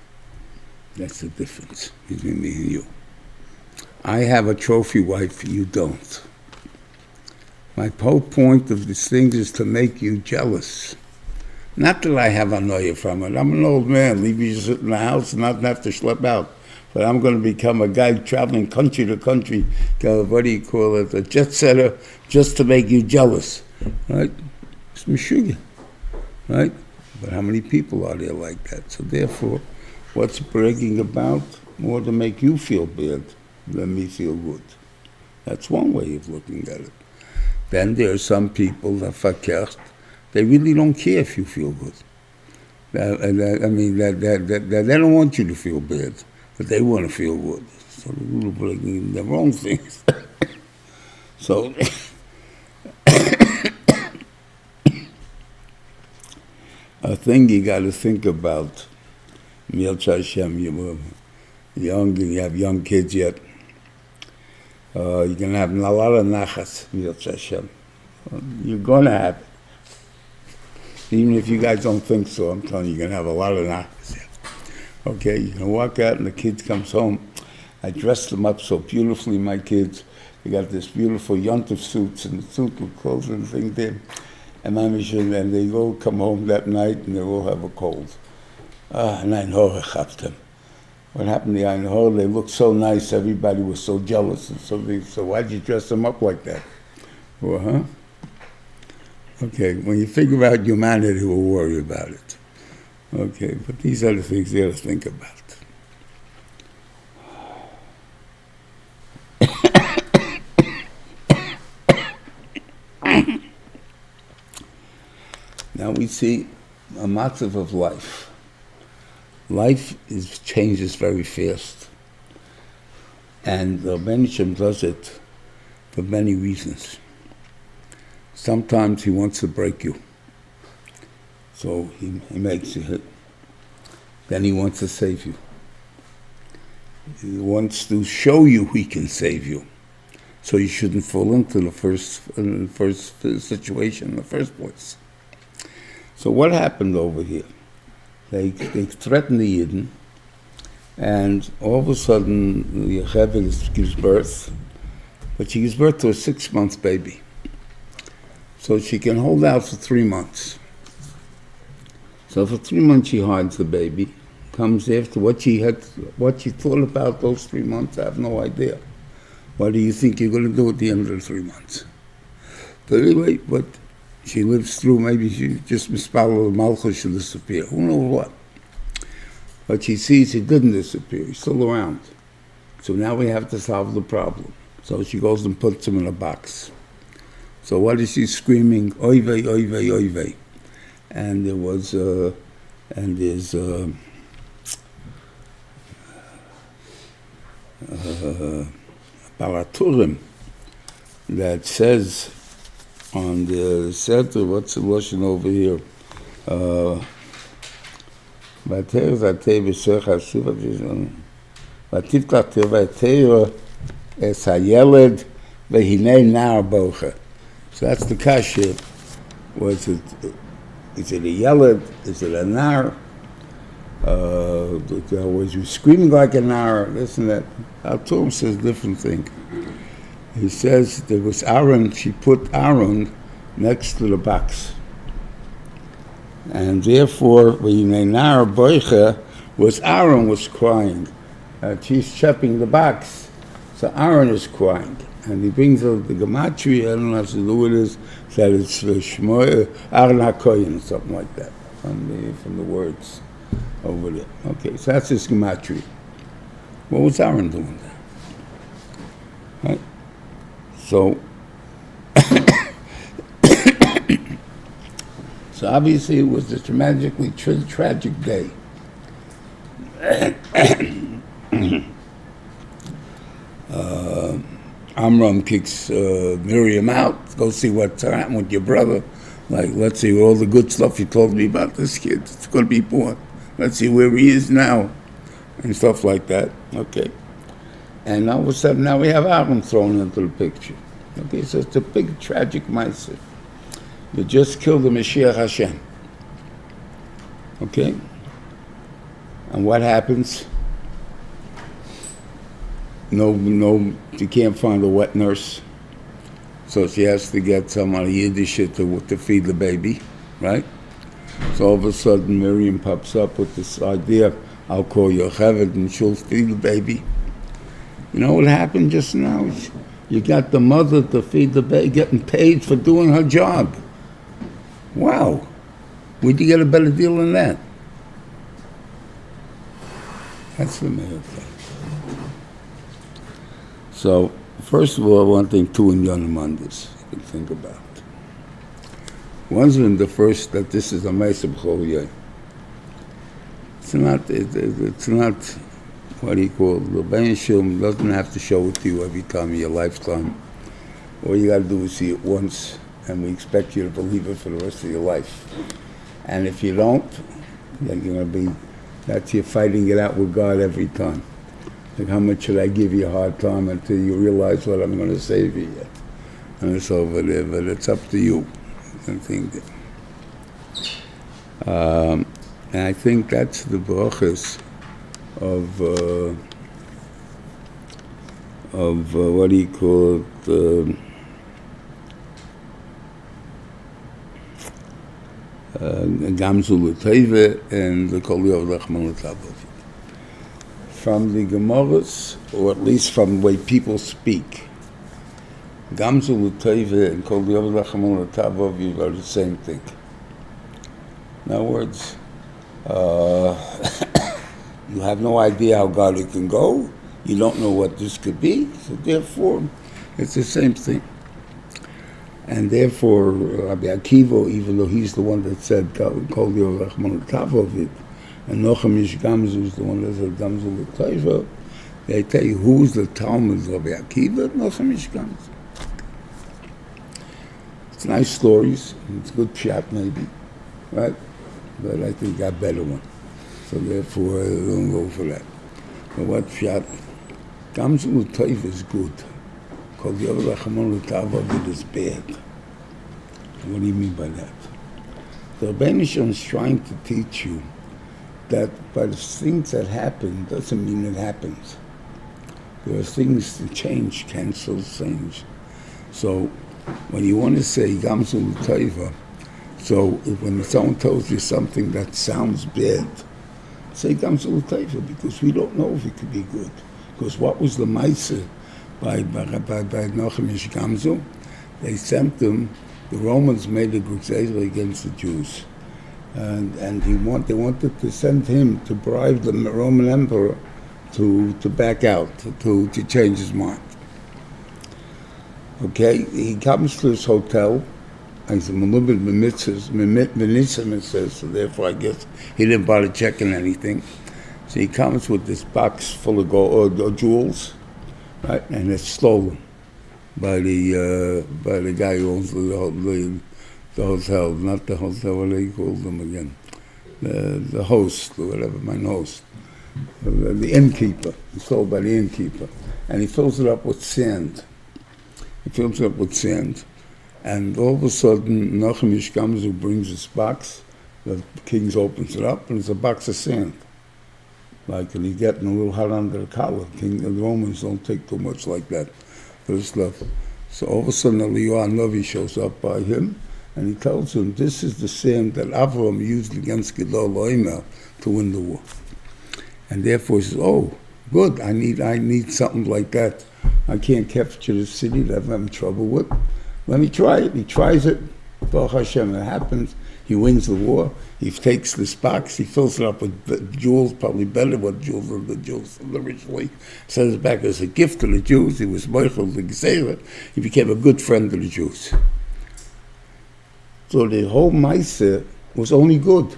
That's the difference between me and you. I have a trophy wife, you don't. My whole point of these things is to make you jealous. Not that I have annoyance from it. I'm an old man. Leave you to sit in the house and not have to schlep out. But I'm going to become a guy traveling country to country, what do you call it, a jet setter, just to make you jealous. Right? It's Meshuggah. Right? But how many people are there like that? So therefore, what's bragging about? More to make you feel bad than me feel good. That's one way of looking at it. Then there are some people that verkehrt, they really don't care if you feel good. They don't want you to feel bad, but they want to feel good. So they're bringing the wrong things. So, a thing you got to think about, Milch Hashem, you're young and you have young kids yet. You're going to have a lot of nachas, Milch Hashem. You're going to have it. Even if you guys don't think so, I'm telling you, you're going to have a lot of nachas. Okay, you're going to walk out and the kid comes home. I dressed them up so beautifully, my kids. They got this beautiful Yontif suits and the suit with clothes and things there. And they all come home that night and they all have a cold. And I know I have them. What happened to the Ein Hor? They looked so nice, everybody was so jealous. And so why'd you dress them up like that? Well, huh? Okay, when you figure out humanity, we'll worry about it. Okay, but these are the things you got to think about. Now we see a matzav of life. Life changes very fast. And the Beniman does it for many reasons. Sometimes he wants to break you. So he makes you hit. Then he wants to save you. He wants to show you he can save you. So you shouldn't fall into the first situation in the first place. So what happened over here? They threatened the Yidden, and all of a sudden Yecheved gives birth, but she gives birth to a 6-month baby. So she can hold out for 3 months. So for 3 months she hides the baby. Comes after what she thought about those 3 months, I have no idea. What do you think you're going to do at the end of the 3 months? But anyway, but she lives through, maybe she just mispalled the malchus, she'll disappear. Who knows what? But she sees he didn't disappear, he's still around. So now we have to solve the problem. So she goes and puts him in a box. So what is she screaming? Oy vey, oy vey, oy vey. And there was, there's Baraturim that says on the Sefer, what's the Lashon over here? So that's the kasha. Is it a yeled? Is it a nar? Was you screaming like a nar? This and that. Our Torah says a different thing. He says there was Aharon, she put Aharon next to the box. And therefore, Aharon was crying. She's chopping the box, so Aharon is crying. And he brings out the gematria, I don't know how to do it is, that it's Shemo, Aharon HaKohen, or something like that, from the words over there. Okay, so that's his gematria. What was Aharon doing there? So, so obviously it was a tragically tragic day. Amram kicks Miriam out. Go see what's happened with your brother. Like, let's see all the good stuff you told me about this kid. It's going to be born. Let's see where he is now, and stuff like that. Okay. And all of a sudden, now we have Aaron thrown into the picture. Okay, so it's a big tragic mindset. You just killed the Mashiach Hashem. Okay? And what happens? No, you can't find a wet nurse. So she has to get somebody Yiddish to feed the baby, right? So all of a sudden Miriam pops up with this idea, I'll call Yocheved and she'll feed the baby. You know what happened just now? You got the mother to feed the baby, getting paid for doing her job. Wow. Would you get a better deal than that? That's the main thing. So, first of all, one thing, two in Yonim on this you can think about. One's been the first that this is a Meisab Choliyah. It's not what do you call it? The Ben Shum doesn't have to show it to you every time in your lifetime. All you got to do is see it once, and we expect you to believe it for the rest of your life. And if you don't, then you're going to be, that's you're fighting it out with God every time. Like, how much should I give you a hard time until you realize what I'm going to save you yet? And it's over there, but it's up to you. And I think that's the brachas of what do you call it? Gamzul Teive and the Kol Yov Rachman L'Tavov. From the Gemaras, or at least from the way people speak, Gamzul Teive and Kol Yov Rachman L'Tavov are the same thing. In other words, you have no idea how godly can go. You don't know what this could be. So therefore, it's the same thing. And therefore, Rabbi Akiva, even though he's the one that said Kol Yov Rachman L'Tavov, and Nochem Ish Gamzu is the one that said Gamzu L'Taiva, they tell you who's the Talmud of Rabbi Akiva, Nochem Ish Gamzu. It's nice stories. It's good pshat maybe, right? But I think I got better one. So therefore, I don't go for that. But what pshat? Gamzu L'Taiva is good. Kol Yov Rachman L'Tavov is bad. What do you mean by that? The Rebbeinu Shalom is trying to teach you that by the things that happen doesn't mean it happens. There are things to change, cancel, change. So when you want to say Gamzu L'Taiva, so when someone tells you something that sounds bad, say Gamzu L'Taiva, because we don't know if it could be good. Because what was the Maaseh by Nochem Ish Gamzu? They sent them, the Romans made a gzera against the Jews. And they wanted to send him to bribe the Roman emperor to back out, to change his mind. Okay, he comes to his hotel, and he's a little bit Benitzim, says, so therefore I guess he didn't bother checking anything. So he comes with this box full of gold, or jewels, right, and it's stolen by the guy who owns the hotel, not the hotel, what do you call them again? The host, or whatever, my host. The innkeeper. It's sold by the innkeeper. And he fills it up with sand. And all of a sudden, Nochem Ish Gamzu brings this box. The king opens it up, and it's a box of sand. Like, and he's getting a little hot under the collar. The Romans don't take too much like that for this stuff. So all of a sudden, Eliyahu Novi shows up by him, and he tells him, this is the sand that Avram used against Gedol Oimer to win the war. And therefore he says, oh, good, I need something like that. I can't capture the city that I'm having trouble with. Let me try it. He tries it. Baruch Hashem, it happens. He wins the war. He takes this box. He fills it up with jewels, probably better what jewels than the Jews originally. Sends it back as a gift to the Jews. He was Michael the Gezeira. He became a good friend of the Jews. So the whole Maaseh was only good.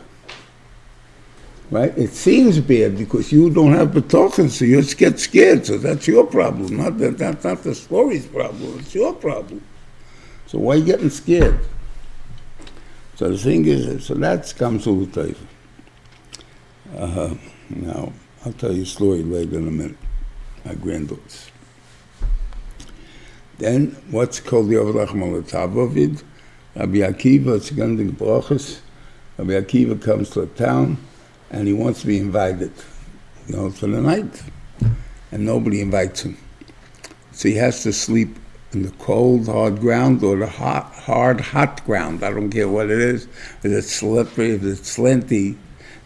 Right? It seems bad because you don't have betochen, so you get scared. So that's your problem. That's not the story's problem. It's your problem. So why are you getting scared? So the thing is, so that comes to the Now, I'll tell you a story later in a minute. My granddaughters. Then, what's called the Avdach Malatav Rabbi Akiva, it's again the Brachas. Rabbi Akiva comes to a town, and he wants to be invited, for the night. And nobody invites him. So he has to sleep in the cold, hard ground or the hot ground. I don't care what it is. If it's slippery, if it's slanty,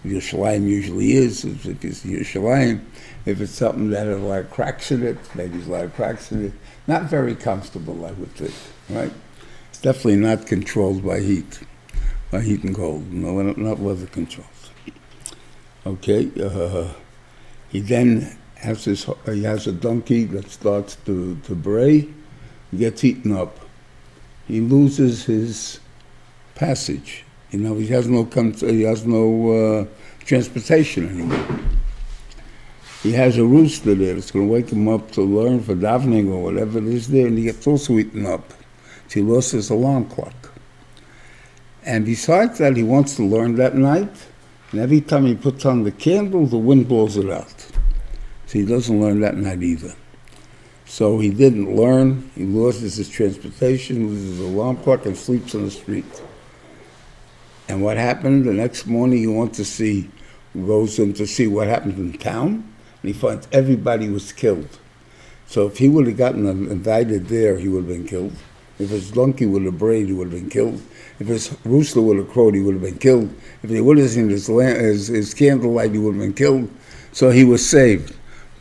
Yerushalayim usually is. If it's Yerushalayim, if it's something that has a lot of cracks in it, maybe there's a lot of cracks in it. Not very comfortable, I would think, right? It's definitely not controlled by heat and cold. No, not weather controls. Okay, he then has he has a donkey that starts to bray. He gets eaten up. He loses his passage. He has no transportation anymore. He has a rooster there that's going to wake him up to learn for davening or whatever it is there, and he gets also eaten up. So he lost his alarm clock. And besides that, he wants to learn that night, and every time he puts on the candle, the wind blows it out. So he doesn't learn that night either. So he didn't learn, he loses his transportation, loses his alarm clock, and sleeps on the street. And what happened? The next morning he goes in to see what happened in town, and he finds everybody was killed. So if he would have gotten invited there, he would have been killed. If his donkey would have brayed, he would have been killed. If his rooster would have crowed, he would have been killed. If he would have seen his candlelight, he would have been killed. So he was saved.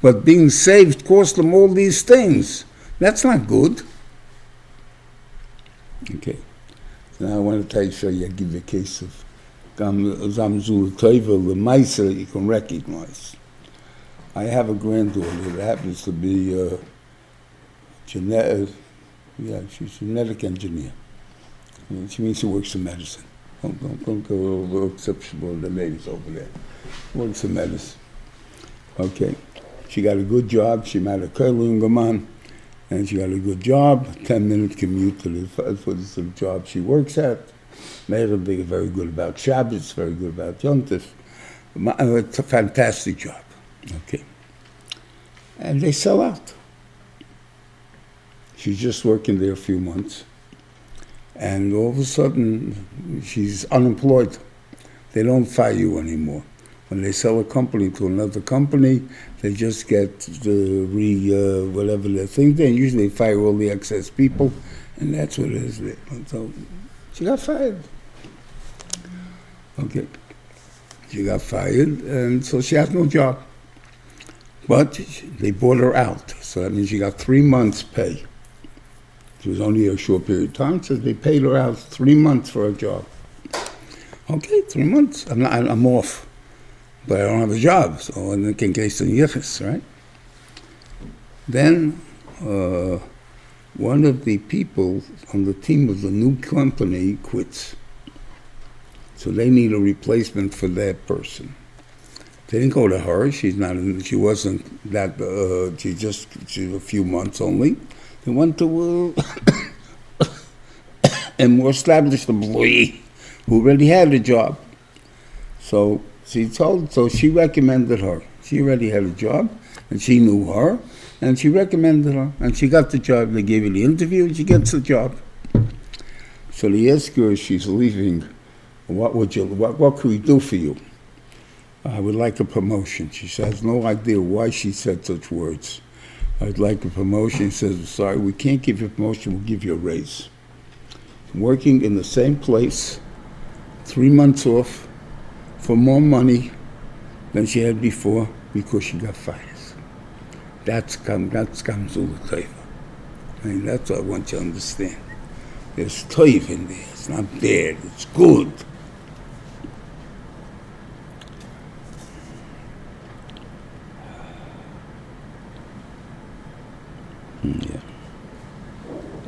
But being saved cost him all these things. That's not good. Okay. So now I want to show you, I give you a case of Zamzul Toivel, the Maaseh you can recognize. I have a granddaughter that happens to be she's a genetic engineer. She means she works in medicine. Don't go over exceptional the names over there. Works in medicine. Okay. She got a good job. She met a Kerlungaman, and she got a good job. 10-minute commute to the job she works at. Made her be very good about Shabbos, very good about Yontif. It's a fantastic job. Okay. And they sell out. She's just working there a few months. And all of a sudden, she's unemployed. They don't fire you anymore. When they sell a company to another company, they just get whatever they think. Then usually they fire all the excess people, and that's what it is there. So she got fired. Okay. She got fired, and so she has no job. But they bought her out, so that means she got 3 months' pay. It was only a short period of time, so they paid her out 3 months for a job. Okay, 3 months. I'm off, but I don't have a job, so in case of yichus, right? Then one of the people on the team of the new company quits, so they need a replacement for that person. They didn't go to her. She wasn't that. She's a few months only. They went to a more established employee who already had a job. So she recommended her. She already had a job, and she knew her, and she recommended her, and she got the job. They gave her the interview, and she gets the job. So they asked her as she's leaving, what can we do for you? I would like a promotion. She has no idea why she said such words. I'd like a promotion. He says, sorry, we can't give you a promotion, we'll give you a raise. Working in the same place, 3 months off, for more money than she had before because she got fired. That's Gamzul Taiva. I mean, that's what I want you to understand. There's Taiva in there. It's not bad, it's good.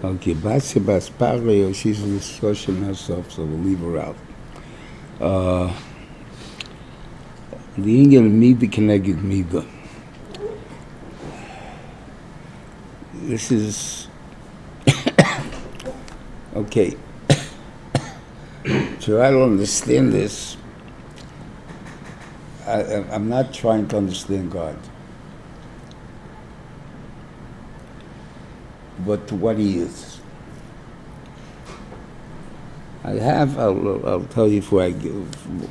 Okay, Basya Baspare, she's a discussion herself, so we'll leave her out. The Ingel Mida Keneged Mida. This is okay. Try to understand this. I'm not trying to understand God, but to what He is. I'll tell you before I give,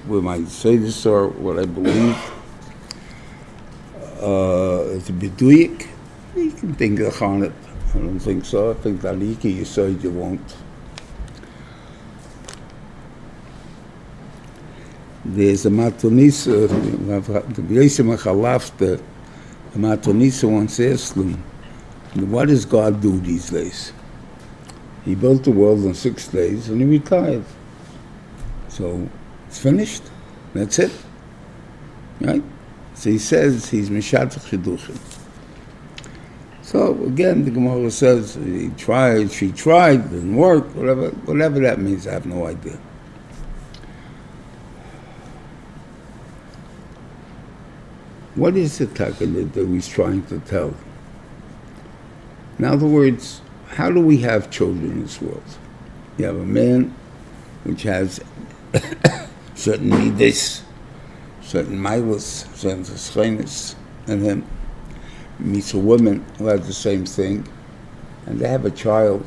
when I say this or what I believe. It's a biduyik. You can think on it. I don't think so. I think that you said you won't. There's a Matonisa, the Yosef Machalafta, the Matonisa once asked him, what does God do these days? He built the world in 6 days and he retired. So it's finished. That's it. Right? So he says he's Meshatach Shidduchim. So again, the Gemara says he tried, she tried, didn't work, whatever that means, I have no idea. What is the Takana that he's trying to tell? In other words, how do we have children in this world? You have a man which has certain midas, certain milas, certain schenis in him. Meets a woman who has the same thing, and they have a child,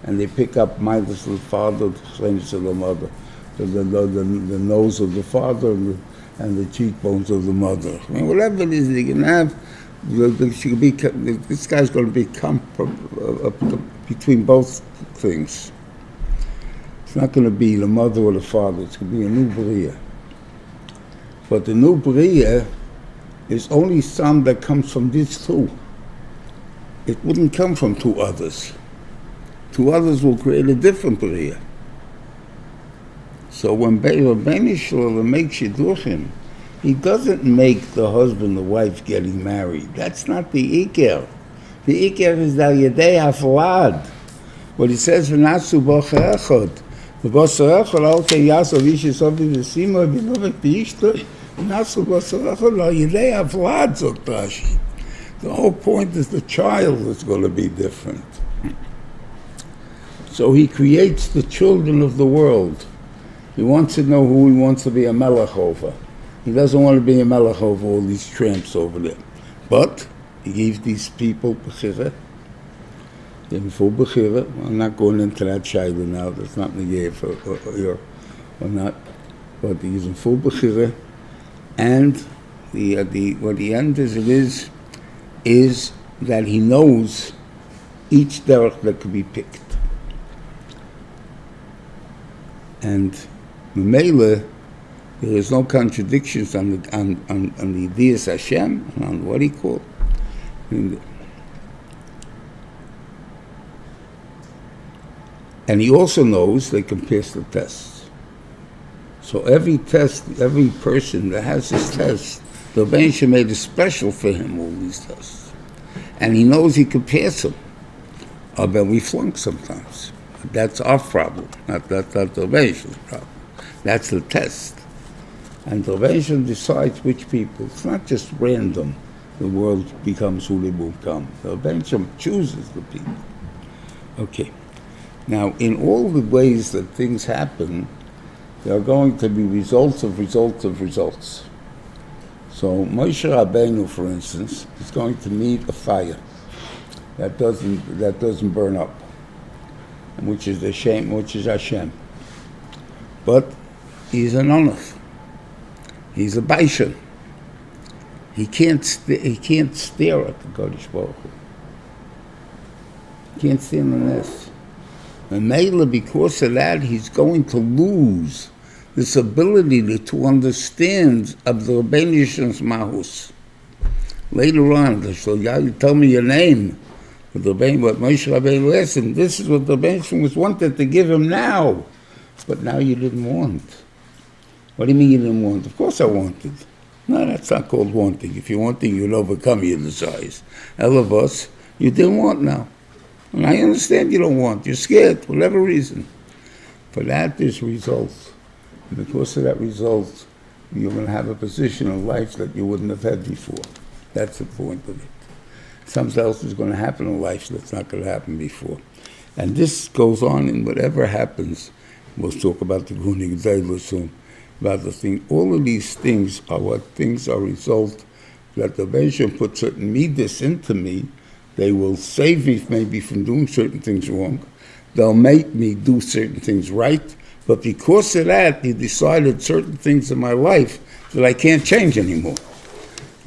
and they pick up midas of the father, the schenis of the mother, the nose of the father, and the cheekbones of the mother. I mean, whatever it is they can have, this guy's going to become between both things. It's not going to be the mother or the father. It's going to be a new bria. But the new bria is only some that comes from these two. It wouldn't come from two others. Two others will create a different bria. So when Rabbeinu Shalom makes Shidduchim, he doesn't make the husband, the wife getting married. That's not the Iker. The Iker is the Yedei Hafalad. What he says, V'nasu b'ocher echad. V'boser echad, al-kei yasav ish yisov v'sima v'novek b'ishto. V'nasu b'oser echad, al-Yedei Hafalad, zot Rashi. The whole point is the child is going to be different. So he creates the children of the world. He wants to know who he wants to be a melech over. He doesn't want to be a melech over all these tramps over there. But he gave these people bechira. They have full bechira. I'm not going into that shayla now. That's not negay or not. But he gives them full bechira. And what the end is that he knows each derech that could be picked. And Memele, there is no contradictions on the ideas Hashem, and on what he called. And he also knows they can pass the tests. So every test, every person that has this test, the Rebbeinu made it special for him, all these tests. And he knows he can pass them. But we flunk sometimes. That's our problem, not the Rebbeinu problem. That's the test. And the Rebbeinu decides which people. It's not just random. The world becomes who they will become. The Rebbeinu chooses the people. Okay. Now, in all the ways that things happen, there are going to be results of results of results. So Moshe Rabbeinu, for instance, is going to meet a fire that doesn't burn up, which is Hashem. But he's an onuf. He's a baishan. He can't stare at the Kodesh Baruch Hu. He can't stand on this. And Mela, because of that, he's going to lose this ability to understand of the Rebbeinu Yishon's mahus. Later on, so you tell me your name. What Moshe Rabbeinu asked him, this is what the Rebbeinu was wanted to give him now. But now you didn't want. What do you mean you didn't want? Of course I wanted. No, that's not called wanting. If you're wanting, you'll overcome your desires. All of us, you didn't want now. And I understand you don't want, you're scared, for whatever reason. For that, there's results. And because of that result, you're going to have a position in life that you wouldn't have had before. That's the point of it. Something else is going to happen in life that's not going to happen before. And this goes on in whatever happens. We'll talk about the Gunig Zayla soon, about the thing. All of these things are what things are result that the Beisham put certain midas into me. They will save me maybe from doing certain things wrong. They'll make me do certain things right. But because of that, he decided certain things in my life that I can't change anymore.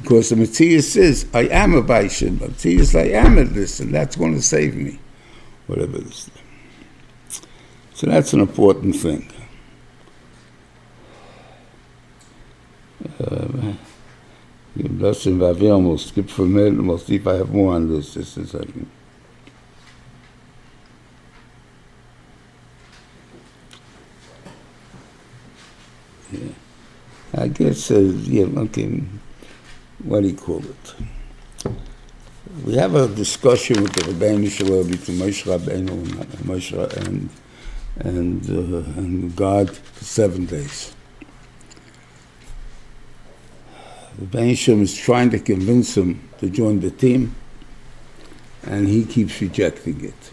Because the Matthias says, I am a Beisham. Matthias, I am at this, and that's going to save me. Whatever it is. So that's an important thing. We'll skip for a minute and we'll see if I have more on this. Just a second. Yeah. I guess, okay, what do you call it? We have a discussion with the Rebbeinu Shalom between Moshe Rabbeinu and God for 7 days. The Rebbeinu Shalom is trying to convince him to join the team, and he keeps rejecting it.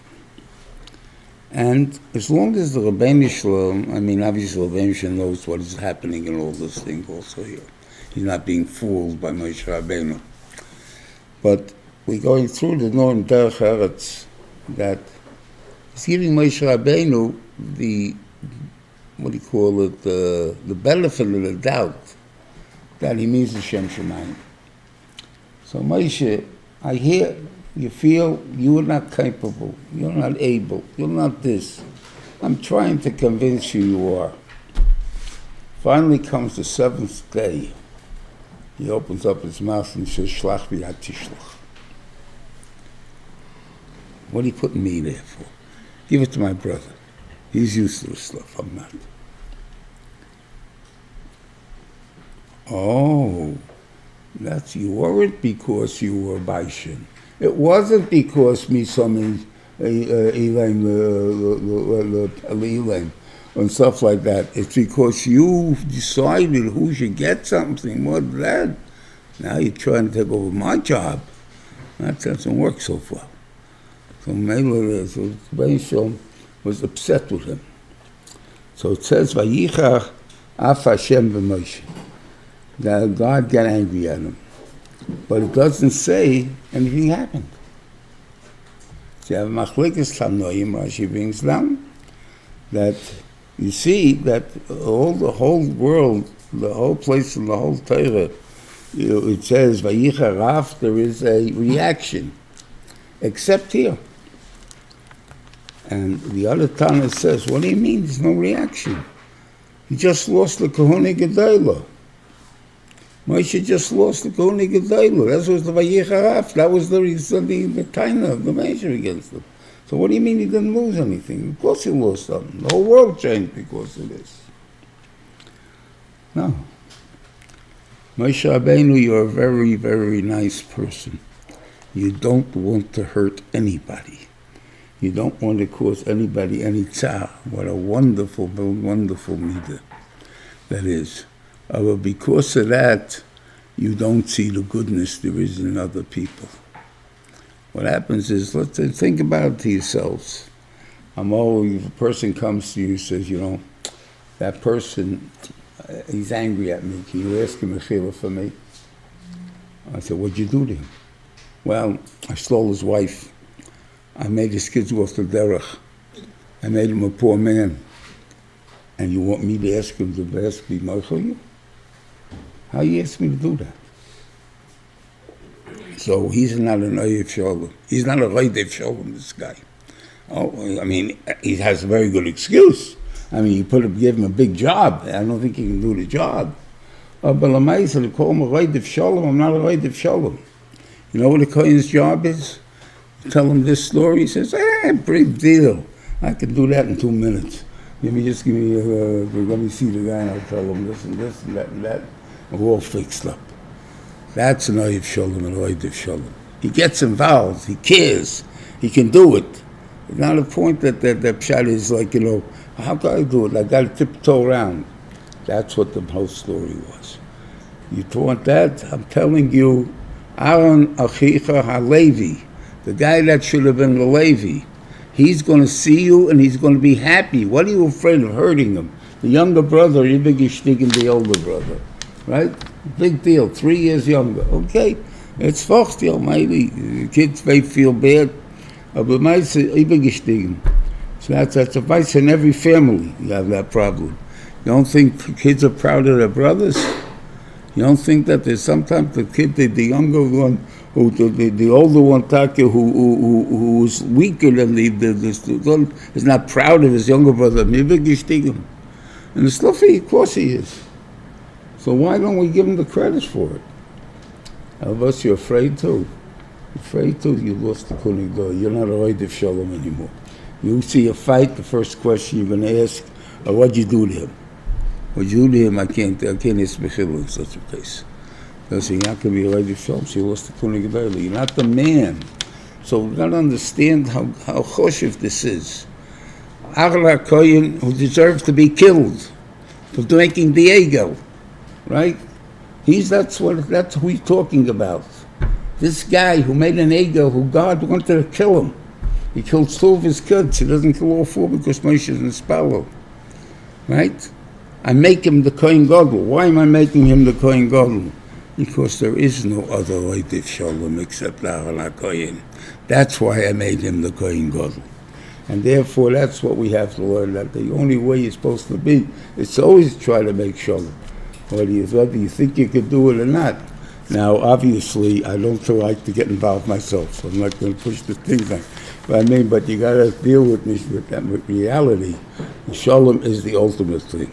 And as long as the Rebbeinu Shalom, obviously the Rebbeinu Shalom knows what is happening in all this thing also here. He's not being fooled by Moshe Rabbeinu. But we're going through the Norm Derech Eretz that is giving Moshe Rabbeinu the benefit of the doubt that he means the Shem Shemayim. So Moshe, I hear, you feel you are not capable, you're not able, you're not this. I'm trying to convince you are. Finally comes the 7th day. He opens up his mouth and says, Shlach v'yad tishlach. What are you putting me there for? Give it to my brother. He's used to this stuff, I'm not. Oh, you weren't because you were Baishin. It wasn't because me summons Elam and stuff like that. It's because you decided who should get something more than that. Now you're trying to take over my job. That doesn't work so far. So Beisham was upset with him. So it says, Vayichach af Hashem b'Moshe. That God got angry at him. But it doesn't say anything happened. So you have Machlekes Tanoim, Rashi brings down, that you see that the whole world, the whole place in the whole Torah, it says, Vayichach af, there is a reaction. Except here. And the other Tana says, what do you mean there's no reaction? He just lost the Kohune Gedalah. Moshe just lost the Kohune Gedalah. That was the Vayicharaf. That was the Taina of the measure against him. So what do you mean he didn't lose anything? Of course he lost something. The whole world changed because of this. No. Moshe Rabbeinu, you're a very, very nice person. You don't want to hurt anybody. You don't want to cause anybody any tzar. What a wonderful, wonderful midah that is. But because of that, you don't see the goodness there is in other people. What happens is, let's think about it to yourselves. If a person comes to you and says, that person, he's angry at me. Can you ask him a chila for me? I said, what'd you do to him? Well, I stole his wife. I made his kids go off the derech. I made him a poor man. And you want me to ask him to ask me, Michael? How you ask me to do that? So he's not an Oyev Shalom. He's not a Oyev Shalom, this guy. He has a very good excuse. You give him a big job. I don't think he can do the job. But Lamaisa, to call him a Oyev Shalom, I'm not a Oyev Shalom. You know what the Kohen's job is? Tell him this story. He says, big deal. I can do that in 2 minutes. Let me see the guy and I'll tell him this and this and that and that. And we're all fixed up. That's an Oyev Shalom and Oyev Shalom. He gets involved. He cares. He can do it. It's not a point that pshat is like, how can I do it? I got to tiptoe around. That's what the whole story was. You want that? I'm telling you, Aaron Achicha HaLevi, the guy that should have been the Levi, he's going to see you and he's going to be happy. What are you afraid of hurting him? The younger brother, you're big than the older brother, right? Big deal, 3 years younger. Okay, it's fucked, Almighty. The kids may feel bad, but so that's a vice in every family. You have that problem. You don't think kids are proud of their brothers? You don't think that there's sometimes the kid, the younger one, the older one, who's weaker than the is not proud of his younger brother. And the Sluffy, of course he is. So why don't we give him the credit for it? Unless you're afraid to. You lost the Kunig door. You're not a Reuven Shalom anymore. You see a fight, the first question you're going to ask, what'd you do to him? What'd you do to him? I can't ask Mechil in such a case. Because you're not going to be a Reuven Shalom, so you lost the Kunig door. You're not the man. So we've got to understand how choshev this is. Aaron HaKohen, who deserves to be killed for making the ego, right? That's who he's talking about. This guy who made an ego, who God wanted to kill him. He killed 2 of his kids. He doesn't kill all 4 because Moshe is in Spalo. Right? I make him the Kohen Gadol. Why am I making him the Kohen Gadol? Because there is no other Reuven Shalom except Aaron HaKohen. That's why I made him the Kohen Gadol. And therefore, that's what we have to learn, that the only way you're supposed to be is to always try to make Shalom. Whether you think you could do it or not. Now, obviously, I don't like to get involved myself, so I'm not going to push the thing back. But you got to deal with reality. Shalom is the ultimate thing.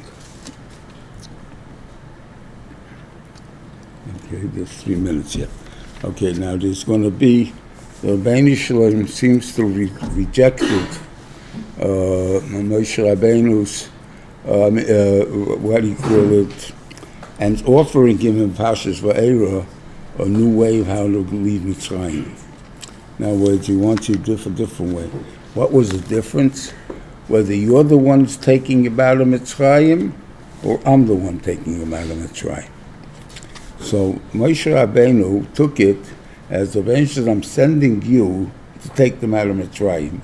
Okay, there's 3 minutes yet. Okay, now there's going to be, the Rabbeinu Shalom seems to rejected Moshe Rabbeinu's, what do you call it, and offering him in Parshas Va'era a new way of how to leave Mitzrayim. In other words, he wants you to do a different way. What was the difference? Whether you're the ones taking him out of Mitzrayim, or I'm the one taking him out of Mitzrayim. So Moshe Rabbeinu took it as eventually I'm sending you to take them out of Mitzrayim.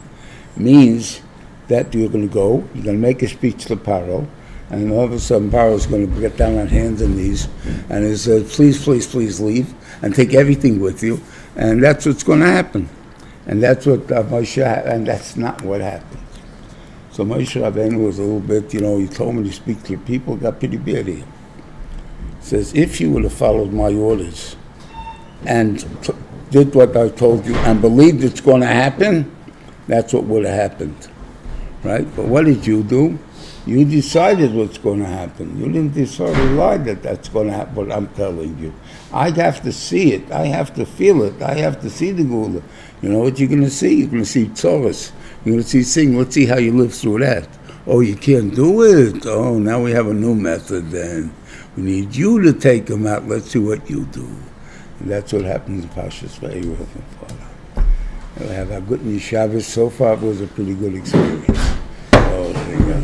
Means that you're going to go, you're going to make a speech to Paro, and all of a sudden Paro is going to get down on hands and knees, and he says, please leave, and take everything with you, and that's what's going to happen. And that's what Moshe, and that's not what happened. So Moshe Rabbeinu was a little bit, he told me to speak to the people, got pretty bad here. Says, if you would have followed my orders and did what I told you and believed it's going to happen, that's what would have happened, right? But what did you do? You decided what's going to happen. You didn't decide to lie that that's going to happen, what I'm telling you. I have to see it. I have to feel it. I have to see the Gula. You know what you're going to see? You're going to see Tzoros. You're going to see Sing. Let's see how you live through that. Oh, you can't do it? Oh, now we have a new method then. We need you to take them out. Let's see what you do. And that's what happens in Parshas Peyuel. We have a good Shabbos. So far, it was a pretty good experience. Oh, thank God.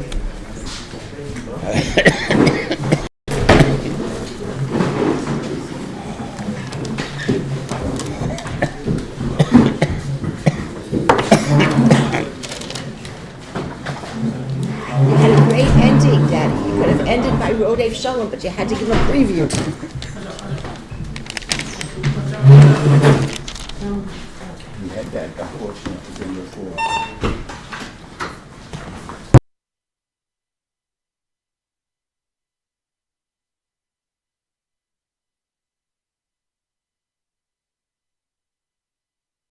You had a great ending, Daddy. You could have ended by Reuven Shalom, but you had to give a preview. We had that, unfortunately, before.